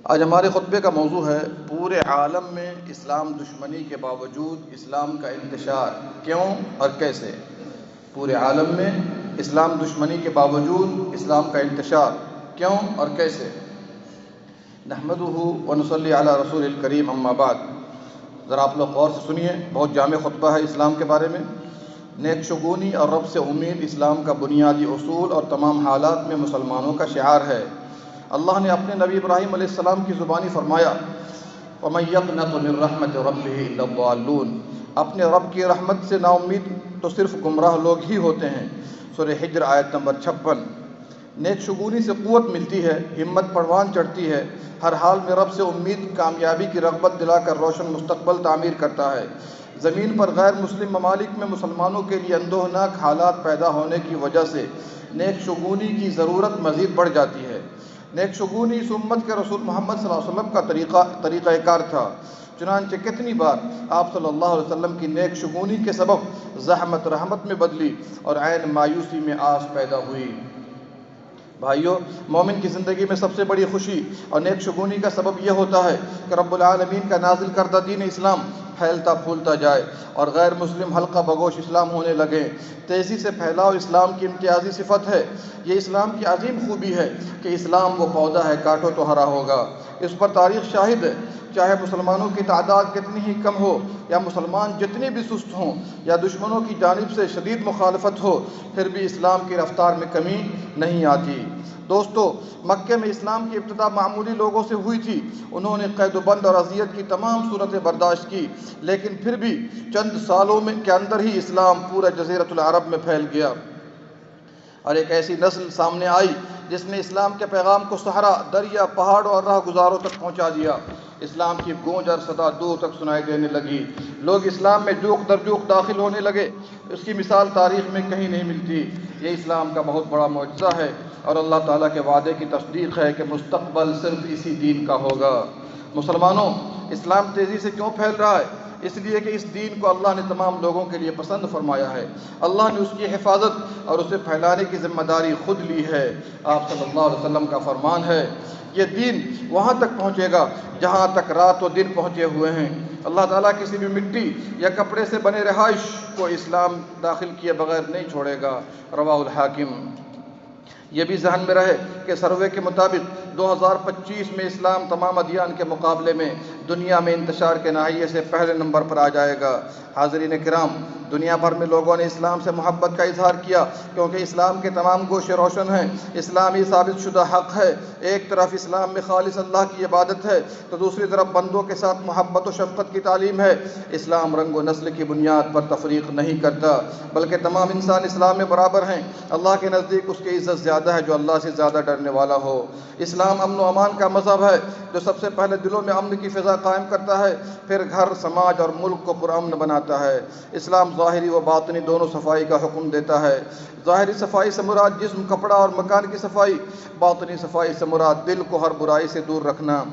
آج ہمارے خطبے کا موضوع ہے پورے عالم میں اسلام دشمنی کے باوجود اسلام کا انتشار کیوں اور کیسے۔ پورے عالم میں اسلام دشمنی کے باوجود اسلام کا انتشار کیوں اور کیسے۔ نحمدہ ونصلی علی رسول الکریم، اما بعد۔ ذرا آپ لوگ غور سے سنیے، بہت جامع خطبہ ہے اسلام کے بارے میں۔ نیک شگونی اور رب سے امید اسلام کا بنیادی اصول اور تمام حالات میں مسلمانوں کا شعار ہے۔ اللہ نے اپنے نبی ابراہیم علیہ السلام کی زبانی فرمایا، وَمَن يَقْنَطُ مِن رَحْمَةِ رَبِّهِ إِلَّا الضَّالُّونَ، اپنے رب کی رحمت سے نا امید تو صرف گمراہ لوگ ہی ہوتے ہیں۔ سورہ حجر آیت نمبر 56۔ نیک شگونی سے قوت ملتی ہے، ہمت پروان چڑھتی ہے، ہر حال میں رب سے امید کامیابی کی رغبت دلا کر روشن مستقبل تعمیر کرتا ہے۔ زمین پر غیر مسلم ممالک میں مسلمانوں کے لیے اندوہناک حالات پیدا ہونے کی وجہ سے نیک شگونی کی ضرورت مزید بڑھ جاتی ہے۔ نیک شگونی اس امت کے رسول محمد صلی اللہ علیہ وسلم کا طریقہ کار تھا، چنانچہ کتنی بار آپ صلی اللہ علیہ وسلم کی نیک شگونی کے سبب زحمت رحمت میں بدلی اور عین مایوسی میں آس پیدا ہوئی۔ بھائیو، مومن کی زندگی میں سب سے بڑی خوشی اور نیک شگونی کا سبب یہ ہوتا ہے کہ رب العالمین کا نازل کردہ دین اسلام پھیلتا پھولتا جائے اور غیر مسلم حلقہ بگوش اسلام ہونے لگے۔ تیزی سے پھیلاؤ اسلام کی امتیازی صفت ہے۔ یہ اسلام کی عظیم خوبی ہے کہ اسلام وہ پودا ہے، کاٹو تو ہرا ہوگا۔ اس پر تاریخ شاہد ہے، چاہے مسلمانوں کی تعداد کتنی ہی کم ہو یا مسلمان جتنی بھی سست ہوں یا دشمنوں کی جانب سے شدید مخالفت ہو، پھر بھی اسلام کی رفتار میں کمی نہیں آتی۔ دوستو، مکے میں اسلام کی ابتدا معمولی لوگوں سے ہوئی تھی۔ انہوں نے قید و بند اور اذیت کی تمام صورتیں برداشت کی، لیکن پھر بھی چند سالوں کے اندر ہی اسلام پورے جزیرۃ العرب میں پھیل گیا اور ایک ایسی نسل سامنے آئی جس نے اسلام کے پیغام کو صحرا، دریا، پہاڑوں اور راہ گزاروں تک پہنچا دیا۔ اسلام کی گونج اور صدا دور تک سنائی دینے لگی، لوگ اسلام میں جوق در جوق داخل ہونے لگے۔ اس کی مثال تاریخ میں کہیں نہیں ملتی۔ یہ اسلام کا بہت بڑا معجزہ ہے اور اللہ تعالیٰ کے وعدے کی تصدیق ہے کہ مستقبل صرف اسی دین کا ہوگا۔ مسلمانوں، اسلام تیزی سے کیوں پھیل رہا ہے؟ اس لیے کہ اس دین کو اللہ نے تمام لوگوں کے لیے پسند فرمایا ہے۔ اللہ نے اس کی حفاظت اور اسے پھیلانے کی ذمہ داری خود لی ہے۔ آپ صلی اللہ علیہ وسلم کا فرمان ہے، یہ دین وہاں تک پہنچے گا جہاں تک رات و دن پہنچے ہوئے ہیں۔ اللہ تعالیٰ کسی بھی مٹی یا کپڑے سے بنے رہائش کو اسلام داخل کیے بغیر نہیں چھوڑے گا۔ رواہ الحاکم۔ یہ بھی ذہن میں رہے کہ سروے کے مطابق 2025 میں اسلام تمام ادیان کے مقابلے میں دنیا میں انتشار کے ناحیے سے پہلے نمبر پر آ جائے گا۔ حاضرین کرام، دنیا بھر میں لوگوں نے اسلام سے محبت کا اظہار کیا کیونکہ اسلام کے تمام گوشے روشن ہیں۔ اسلام یہ ثابت شدہ حق ہے، ایک طرف اسلام میں خالص اللہ کی عبادت ہے تو دوسری طرف بندوں کے ساتھ محبت و شفقت کی تعلیم ہے۔ اسلام رنگ و نسل کی بنیاد پر تفریق نہیں کرتا، بلکہ تمام انسان اسلام میں برابر ہیں۔ اللہ کے نزدیک اس کی عزت زیادہ ہے جو اللہ سے زیادہ ڈرنے والا ہو۔ اسلام امن و امان کا مذہب ہے جو سب سے پہلے دلوں میں امن کی فضا قائم کرتا ہے، پھر گھر، سماج اور ملک کو پرامن بناتا ہے۔ اسلام ظاہری و باطنی دونوں صفائی کا حکم دیتا ہے۔ ظاہری صفائی سے مراد جسم، کپڑا اور مکان کی صفائی، باطنی صفائی سے مراد دل کو ہر برائی سے دور رکھنا۔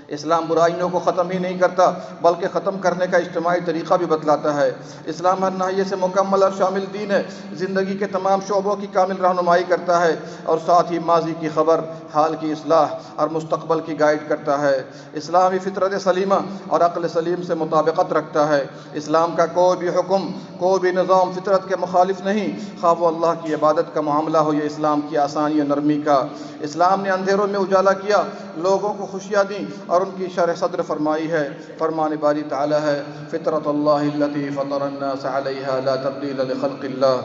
اسلام برائیوں کو ختم ہی نہیں کرتا بلکہ ختم کرنے کا اجتماعی طریقہ بھی بتلاتا ہے۔ اسلام ہر ناحیے سے مکمل اور شامل دین ہے، زندگی کے تمام شعبوں کی کامل رہنمائی کرتا ہے اور ساتھ ہی ماضی کی خبر، حال کی اصلاح اور مستقبل کی گائیڈ کرتا ہے۔ اسلامی فطرت سلیمہ اور عقل سلیم سے مطابقت رکھتا ہے۔ اسلام کا کوئی بھی حکم، کوئی بھی نظام فطرت کے مخالف نہیں، خواہ وہ اللہ کی عبادت کا معاملہ ہو یا اسلام کی آسانی اور نرمی کا۔ اسلام نے اندھیروں میں اجالا کیا، لوگوں کو خوشیاں دیں اور ان کی شرح صدر فرمائی ہے۔ فرمان باری تعالی ہے، فطرت اللہ التی فطر الناس علیہا لا تبدیل لخلق اللہ۔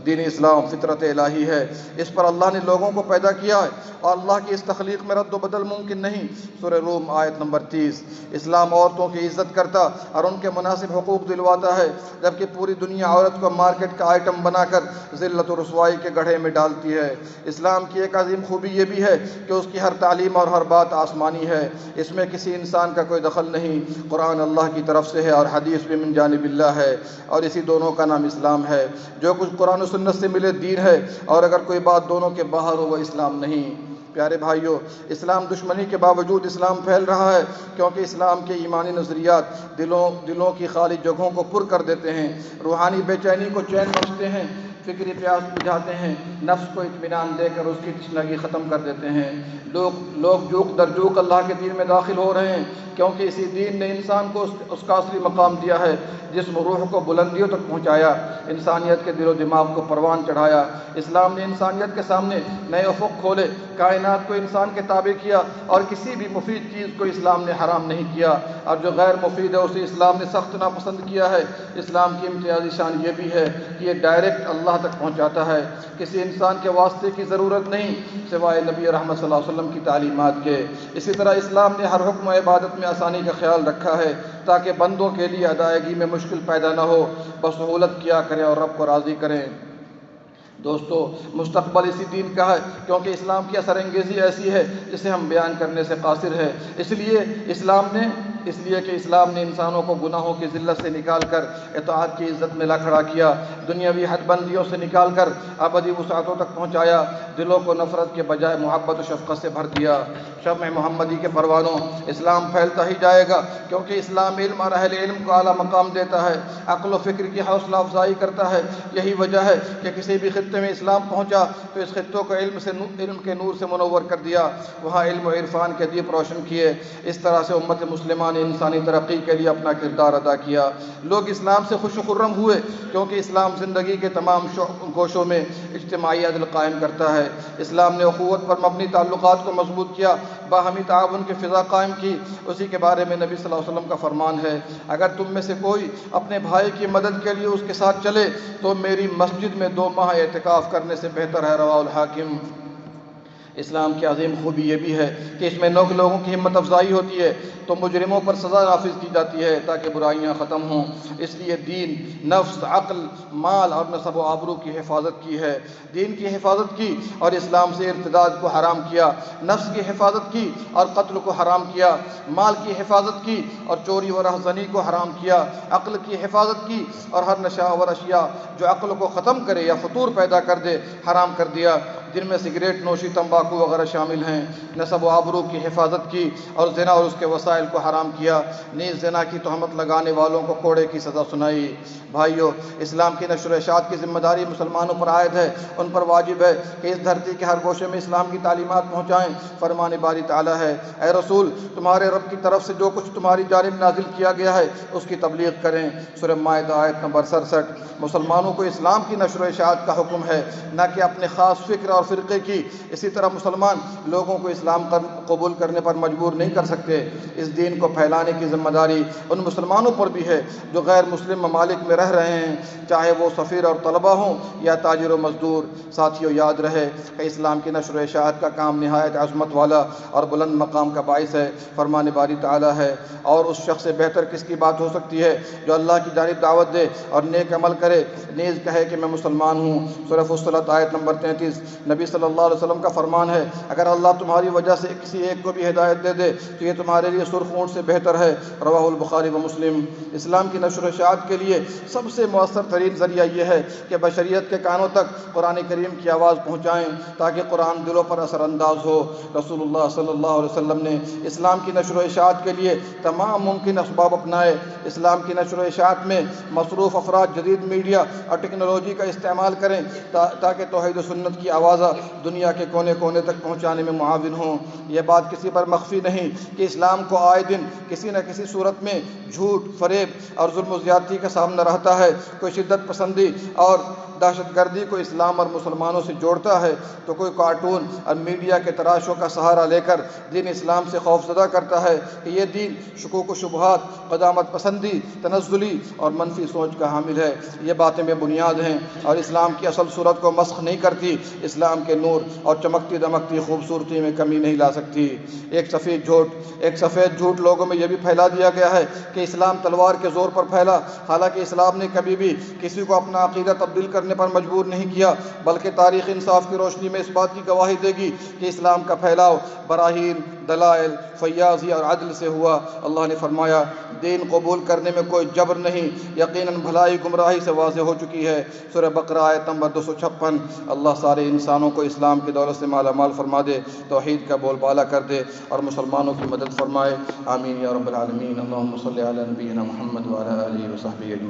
دین اسلام فطرت الہی ہے، اس پر اللہ نے لوگوں کو پیدا کیا ہے اور اللہ کی اس تخلیق میں رد و بدل ممکن نہیں۔ سورہ روم آیت نمبر 30۔ اسلام عورتوں کی عزت کرتا اور ان کے مناسب حقوق دلواتا ہے، جبکہ پوری دنیا عورت کو مارکیٹ کا آئٹم بنا کر ذلت و رسوائی کے گڑھے میں ڈالتی ہے۔ اسلام کی ایک عظیم خوبی یہ بھی ہے کہ اس کی ہر تعلیم اور ہر بات آسمانی ہے، اس میں کسی انسان کا کوئی دخل نہیں۔ قرآن اللہ کی طرف سے ہے اور حدیث بھی من جانب اللہ ہے، اور اسی دونوں کا نام اسلام ہے۔ جو کچھ قرآن و سنت سے ملے دین ہے، اور اگر کوئی بات دونوں کے باہر ہو وہ اسلام نہیں۔ پیارے بھائیو، اسلام دشمنی کے باوجود اسلام پھیل رہا ہے کیونکہ اسلام کے ایمانی نظریات دلوں کی خالی جگہوں کو پر کر دیتے ہیں، روحانی بے چینی کو چین بخشتے ہیں، فکری پیاس بجھاتے ہیں، نفس کو اطمینان دے کر اس کی تشنگی ختم کر دیتے ہیں۔ لوگ جوق در جوق اللہ کے دین میں داخل ہو رہے ہیں، کیونکہ اسی دین نے انسان کو اس کا اصلی مقام دیا ہے، جسم و روح کو بلندیوں تک پہنچایا، انسانیت کے دل و دماغ کو پروان چڑھایا۔ اسلام نے انسانیت کے سامنے نئے افق کھولے، کائنات کو انسان کے تابع کیا، اور کسی بھی مفید چیز کو اسلام نے حرام نہیں کیا، اور جو غیر مفید ہے اسے اسلام نے سخت ناپسند کیا ہے۔ اسلام کی امتیازی شان یہ بھی ہے کہ یہ ڈائریکٹ اللہ تک پہنچاتا ہے، کسی انسان کے واسطے کی ضرورت نہیں سوائے نبی رحمت صلی اللہ علیہ وسلم کی تعلیمات کے۔ اسی طرح اسلام نے ہر حکم و عبادت میں آسانی کا خیال رکھا ہے، تاکہ بندوں کے لیے ادائیگی میں مشکل پیدا نہ ہو، بس سہولت کیا کریں اور رب کو راضی کریں۔ دوستو، مستقبل اسی دین کا ہے، کیونکہ اسلام کی اثر انگیزی ایسی ہے جسے ہم بیان کرنے سے قاصر ہے۔ اس لیے کہ اسلام نے انسانوں کو گناہوں کی ذلت سے نکال کر اطاعت کی عزت میں لا کھڑا کیا، دنیاوی حد بندیوں سے نکال کر ابدی وسعتوں تک پہنچایا، دلوں کو نفرت کے بجائے محبت و شفقت سے بھر دیا۔ شمع محمدی کے پروانوں، اسلام پھیلتا ہی جائے گا، کیونکہ اسلام علم اور اہل علم کو اعلیٰ مقام دیتا ہے، عقل و فکر کی حوصلہ افزائی کرتا ہے۔ یہی وجہ ہے کہ کسی بھی خطے میں اسلام پہنچا تو اس خطوں کو علم کے نور سے منور کر دیا، وہاں علم و عرفان کے دیپ روشن کیے۔ اس طرح سے امت مسلمہ نے انسانی ترقی کے لیے اپنا کردار ادا کیا۔ لوگ اسلام سے خوش و خرم ہوئے، کیونکہ اسلام زندگی کے تمام گوشوں میں اجتماعی عدل قائم کرتا ہے۔ اسلام نے اخوت پر مبنی تعلقات کو مضبوط کیا، باہمی تعاون کی فضا قائم کی۔ اسی کے بارے میں نبی صلی اللہ علیہ وسلم کا فرمان ہے، اگر تم میں سے کوئی اپنے بھائی کی مدد کے لیے اس کے ساتھ چلے تو میری مسجد میں 2 ماہ اعتکاف کرنے سے بہتر ہے، رواہ الحاکم۔ اسلام کی عظیم خوبی یہ بھی ہے کہ اس میں لوگوں کی ہمت افزائی ہوتی ہے تو مجرموں پر سزا نافذ کی جاتی ہے تاکہ برائیاں ختم ہوں۔ اس لیے دین نفس، عقل، مال اور نسب و آبرو کی حفاظت کی ہے۔ دین کی حفاظت کی اور اسلام سے ارتداد کو حرام کیا، نفس کی حفاظت کی اور قتل کو حرام کیا، مال کی حفاظت کی اور چوری و رہزنی کو حرام کیا، عقل کی حفاظت کی اور ہر نشہ اشیاء جو عقل کو ختم کرے یا فطور پیدا کر دے حرام کر دیا، جن میں سگریٹ نوشی، تمباکو وغیرہ شامل ہیں۔ نسب و آبرو کی حفاظت کی اور زنا اور اس کے وسائل کو حرام کیا، نیز زنا کی تہمت لگانے والوں کو کوڑے کی سزا سنائی۔ بھائیو، اسلام کی نشر و اشاعت کی ذمہ داری مسلمانوں پر عائد ہے، ان پر واجب ہے کہ اس دھرتی کے ہر گوشے میں اسلام کی تعلیمات پہنچائیں۔ فرمان باری تعالیٰ ہے، اے رسول، تمہارے رب کی طرف سے جو کچھ تمہاری جانب نازل کیا گیا ہے اس کی تبلیغ کریں۔ سورہ مائدہ آیت نمبر 67۔ مسلمانوں کو اسلام کی نشر و اشاعت کا حکم ہے، نہ کہ اپنے خاص فکر اور فرقے کی۔ اسی طرح مسلمان لوگوں کو اسلام قبول کرنے پر مجبور نہیں کر سکتے۔ اس دین کو پھیلانے کی ذمہ داری ان مسلمانوں پر بھی ہے جو غیر مسلم ممالک میں رہ رہے ہیں، چاہے وہ سفیر اور طلبہ ہوں یا تاجر و مزدور۔ ساتھیوں، یاد رہے کہ اسلام کی نشر و اشاعت کا کام نہایت عظمت والا اور بلند مقام کا باعث ہے۔ فرمان باری تعالیٰ ہے، اور اس شخص سے بہتر کس کی بات ہو سکتی ہے جو اللہ کی جانب دعوت دے اور نیک عمل کرے، نیز کہے کہ میں مسلمان ہوں۔ سورہ فصلت آیت نمبر 33۔ نبی صلی اللہ علیہ وسلم کا فرمان ہے، اگر اللہ تمہاری وجہ سے کسی ایک کو بھی ہدایت دے دے تو یہ تمہارے لیے سرخ اونٹ سے بہتر ہے، رواہ البخاری و مسلم۔ اسلام کی نشر و اشاعت کے لیے سب سے مؤثر ترین ذریعہ یہ ہے کہ بشریت کے کانوں تک قرآن کریم کی آواز پہنچائیں تاکہ قرآن دلوں پر اثر انداز ہو۔ رسول اللہ صلی اللہ علیہ وسلم نے اسلام کی نشر و اشاعت کے لیے تمام ممکن اسباب اپنائے۔ اسلام کی نشر و اشاعت میں مصروف افراد جدید میڈیا اور ٹیکنالوجی کا استعمال کریں تاکہ توحید و سنت کی آواز دنیا کے کونے کونے تک پہنچانے میں معاون ہوں۔ یہ بات کسی پر مخفی نہیں کہ اسلام کو آئے دن کسی نہ کسی صورت میں جھوٹ، فریب اور ظلم و زیادتی کا سامنا رہتا ہے۔ کوئی شدت پسندی اور دہشت گردی کو اسلام اور مسلمانوں سے جوڑتا ہے تو کوئی کارٹون اور میڈیا کے تراشوں کا سہارا لے کر دین اسلام سے خوفزدہ کرتا ہے کہ یہ دین شکوک و شبہات، قدامت پسندی، تنزلی اور منفی سوچ کا حامل ہے۔ یہ باتیں بے بنیاد ہیں اور اسلام کی اصل صورت کو مسخ نہیں کرتی، اسلام کے نور اور چمکتی دمکتی خوبصورتی میں کمی نہیں لا سکتی۔ ایک سفید جھوٹ لوگوں میں یہ بھی پھیلا دیا گیا ہے کہ اسلام تلوار کے زور پر پھیلا، حالانکہ اسلام نے کبھی بھی کسی کو اپنا عقیدہ تبدیل کرنے پر مجبور نہیں کیا، بلکہ تاریخ انصاف کی روشنی میں اس بات کی گواہی دے گی کہ اسلام کا پھیلاؤ براہین، دلائل، فیاضی اور عدل سے ہوا۔ اللہ نے فرمایا، دین قبول کرنے میں کوئی جبر نہیں، یقیناً بھلائی گمراہی سے واضح ہو چکی ہے۔ سورہ بقرہ آیت نمبر 256۔ اللہ سارے انسانوں کو اسلام کی دولت سے مالا مال فرما دے، توحید کا بول بالا کر دے اور مسلمانوں کی مدد فرمائے۔ آمین یا رب العالمین۔ اللہم صلی علی نبینا محمد وعلی آلہ وصحبہ اجمعین۔